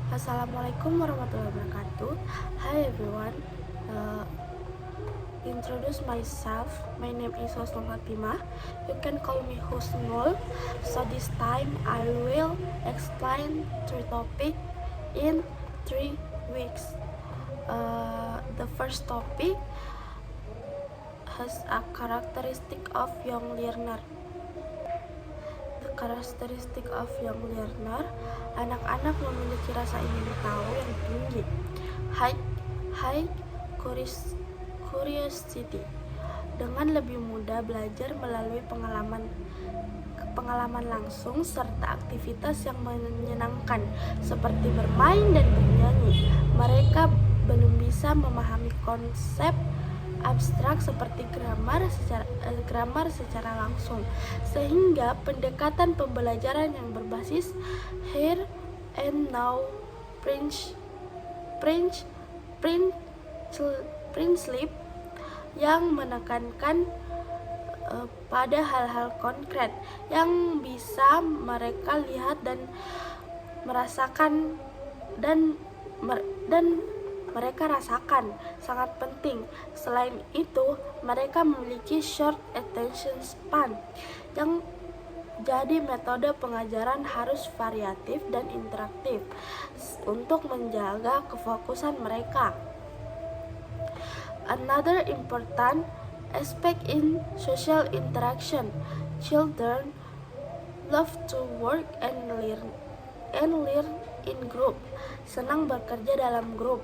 Assalamualaikum warahmatullahi wabarakatuh. Hi everyone. Uh, Introduce myself. My name is Husnul Fatimah. You can call me Husnul. So this time I will explain three topics in 3 weeks. The first topic has a characteristic of young learner. The characteristic of young learner, anak-anak memiliki rasa ingin tahu yang tinggi, high curiosity, dengan lebih mudah belajar melalui pengalaman langsung serta aktivitas yang menyenangkan seperti bermain dan bernyanyi. Mereka belum bisa memahami konsep abstrak seperti grammar secara langsung, sehingga pendekatan pembelajaran yang berbasis here and now principle yang menekankan pada hal-hal konkret yang bisa mereka lihat dan merasakan dan mereka rasakan sangat penting. Selain itu, mereka memiliki short attention span, yang jadi metode pengajaran harus variatif dan interaktif untuk menjaga kefokusan mereka. Another important aspect in social interaction, children love to work and learn in group, senang bekerja dalam grup.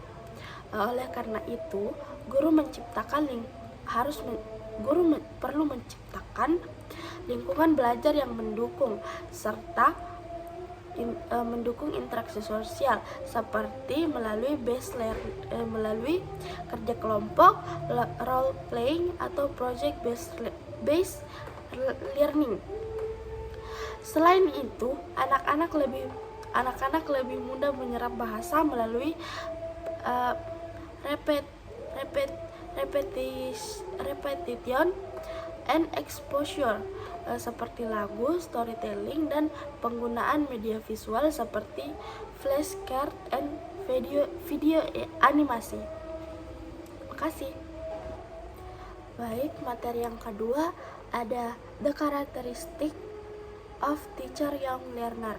Oleh karena itu, guru perlu menciptakan lingkungan belajar yang mendukung serta mendukung interaksi sosial seperti melalui melalui kerja kelompok, role playing atau project based learning. Selain itu, anak-anak lebih mudah menyerap bahasa melalui repetition and exposure, seperti lagu, storytelling, dan penggunaan media visual seperti flashcard and video animasi. Makasih. Baik, materi yang kedua ada the characteristic of teacher young learner.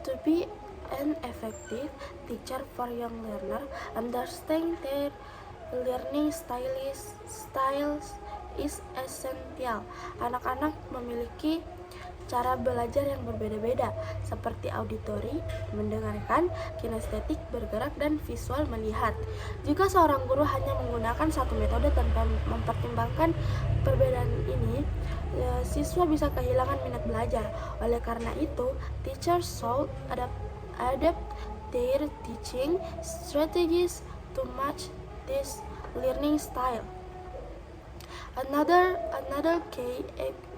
To be an effective teacher for young learner, understand their learning styles is essential. Anak-anak memiliki cara belajar yang berbeda-beda, seperti auditory, mendengarkan, kinestetik, bergerak, dan visual, melihat. Jika seorang guru hanya menggunakan satu metode tanpa mempertimbangkan perbedaan ini, siswa bisa kehilangan minat belajar. Oleh karena itu, teachers should adapt their teaching strategies to match this learning style. Another key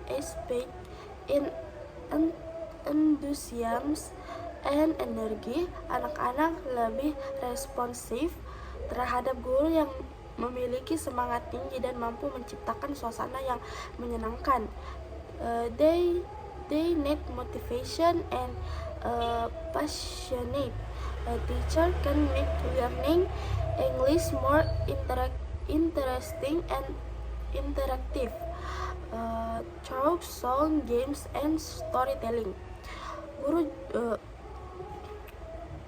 aspect in enthusiasm and energy, anak-anak lebih responsif terhadap guru yang memiliki semangat tinggi dan mampu menciptakan suasana yang menyenangkan. They need motivation and passionate. A teacher can make learning English more interesting and interactive through song, games, and storytelling.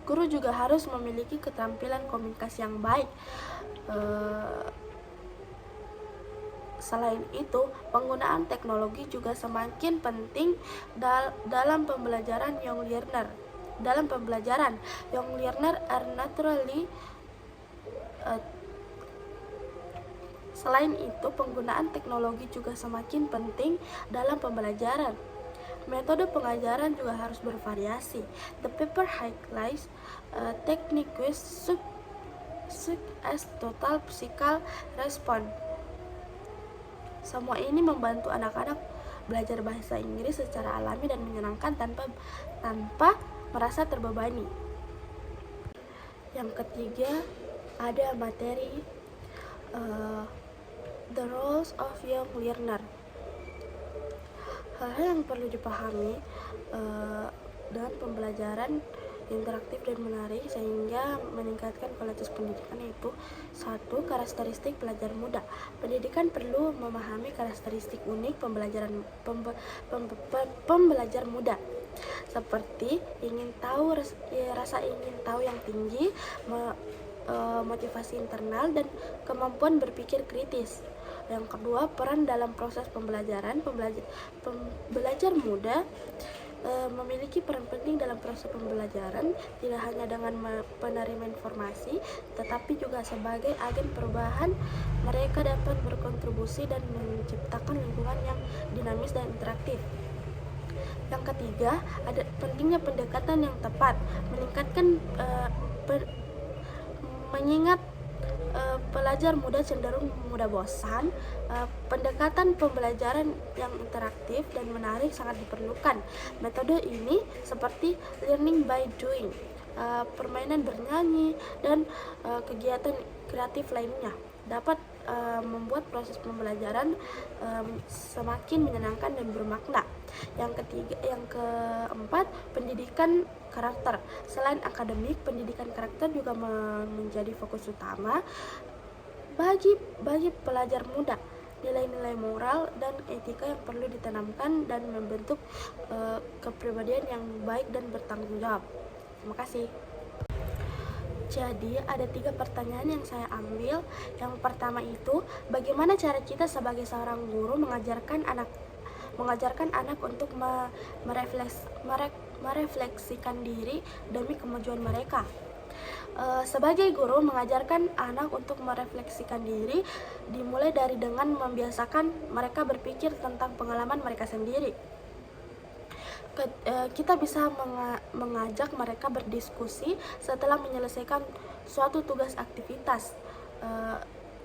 Guru juga harus memiliki keterampilan komunikasi yang baik. Selain itu, penggunaan teknologi juga semakin penting dalam pembelajaran young learner. Young learner are naturally Selain itu, penggunaan teknologi juga semakin penting dalam pembelajaran. Metode pengajaran juga harus bervariasi. The paper highlights techniques such as total physical response. Semua ini membantu anak-anak belajar bahasa Inggris secara alami dan menyenangkan tanpa merasa terbebani. Yang ketiga, ada materi the roles of young learner. Hal-hal yang perlu dipahami dengan pembelajaran interaktif dan menarik sehingga meningkatkan kualitas pendidikan, yaitu 1. Karakteristik pelajar muda. Pendidikan perlu memahami karakteristik unik pembelajar muda, seperti rasa ingin tahu yang tinggi, motivasi internal, dan kemampuan berpikir kritis. Yang kedua, peran dalam proses pembelajaran. Pembelajar muda memiliki peran penting dalam proses pembelajaran, tidak hanya dengan penerima informasi, tetapi juga sebagai agen perubahan. Mereka dapat berkontribusi dan menciptakan lingkungan yang dinamis dan interaktif. Yang ketiga, ada pentingnya pendekatan yang tepat, mengingat pelajar muda cenderung mudah bosan. Pendekatan pembelajaran yang interaktif dan menarik sangat diperlukan. Metode ini seperti learning by doing, permainan bernyanyi, dan kegiatan kreatif lainnya dapat membuat proses pembelajaran semakin menyenangkan dan bermakna. Yang keempat, pendidikan karakter. Selain akademik, pendidikan karakter juga menjadi fokus utama bagi pelajar muda. Nilai-nilai moral dan etika yang perlu ditanamkan dan membentuk kepribadian yang baik dan bertanggung jawab. Terima kasih. Jadi ada 3 pertanyaan yang saya ambil. Yang pertama itu, bagaimana cara kita sebagai seorang guru mengajarkan anak untuk merefleksikan diri demi kemajuan mereka. Sebagai guru, mengajarkan anak untuk merefleksikan diri dimulai dari dengan membiasakan mereka berpikir tentang pengalaman mereka sendiri. Kita bisa mengajak mereka berdiskusi setelah menyelesaikan suatu tugas aktivitas,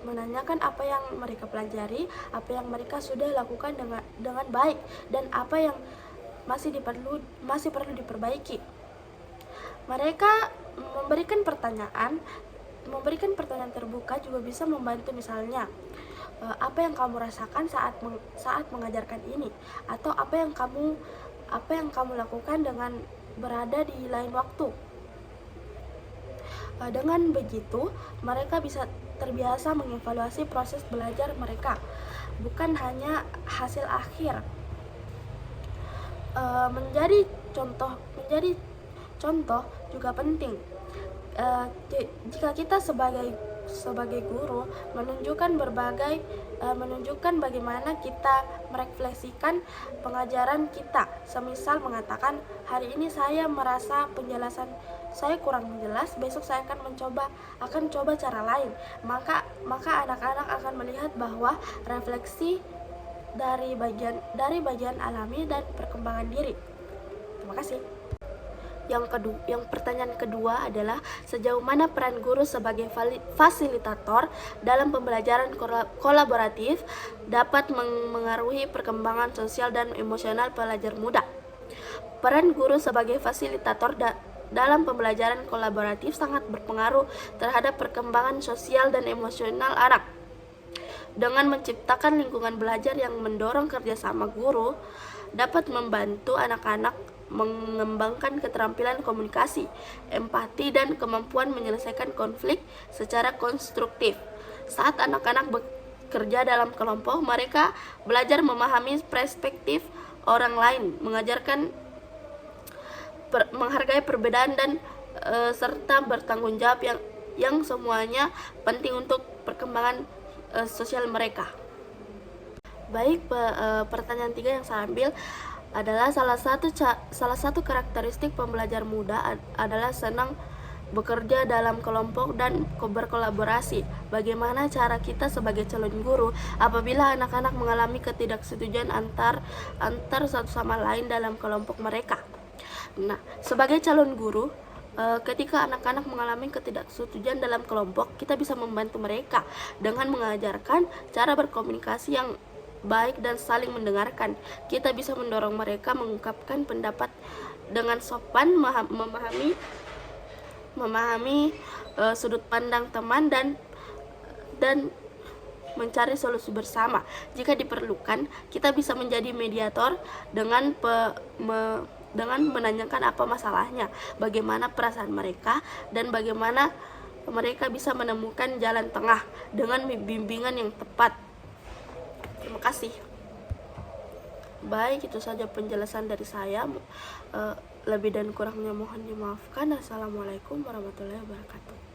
menanyakan apa yang mereka pelajari, apa yang mereka sudah lakukan dengan baik, dan apa yang masih perlu diperbaiki. Mereka memberikan pertanyaan terbuka juga bisa membantu. Misalnya, apa yang kamu rasakan saat mengajarkan ini, atau apa yang kamu lakukan dengan berada di lain waktu. Dengan begitu, mereka bisa terbiasa mengevaluasi proses belajar mereka, bukan hanya hasil akhir. Menjadi contoh juga penting. Jika kita sebagai guru menunjukkan bagaimana kita merefleksikan pengajaran kita, semisal mengatakan, hari ini saya merasa penjelasan saya kurang jelas, besok saya akan coba cara lain, maka anak-anak akan melihat bahwa refleksi dari bagian alami dan perkembangan diri. Terima kasih. Yang pertanyaan kedua adalah, sejauh mana peran guru sebagai fasilitator dalam pembelajaran kolaboratif dapat mengaruhi perkembangan sosial dan emosional pelajar muda? Peran guru sebagai fasilitator dalam pembelajaran kolaboratif sangat berpengaruh terhadap perkembangan sosial dan emosional anak. Dengan menciptakan lingkungan belajar yang mendorong kerjasama, guru dapat membantu anak-anak mengembangkan keterampilan komunikasi, empati, dan kemampuan menyelesaikan konflik secara konstruktif. Saat anak-anak bekerja dalam kelompok, mereka belajar memahami perspektif orang lain, menghargai perbedaan, dan serta bertanggung jawab yang semuanya penting untuk perkembangan sosial mereka. Baik, pertanyaan 3 yang saya ambil adalah, salah satu karakteristik pembelajar muda adalah senang bekerja dalam kelompok dan berkolaborasi. Bagaimana cara kita sebagai calon guru apabila anak-anak mengalami ketidaksetujuan antar satu sama lain dalam kelompok mereka? Nah, sebagai calon guru, ketika anak-anak mengalami ketidaksetujuan dalam kelompok, kita bisa membantu mereka dengan mengajarkan cara berkomunikasi yang baik dan saling mendengarkan. Kita bisa mendorong mereka mengungkapkan pendapat dengan sopan, memahami sudut pandang teman, dan mencari solusi bersama. Jika diperlukan, kita bisa menjadi mediator dengan dengan menanyakan apa masalahnya, bagaimana perasaan mereka, dan bagaimana mereka bisa menemukan jalan tengah dengan bimbingan yang tepat. Terima kasih. Baik, itu saja penjelasan dari saya. Lebih dan kurangnya mohon dimaafkan. Assalamualaikum warahmatullahi wabarakatuh.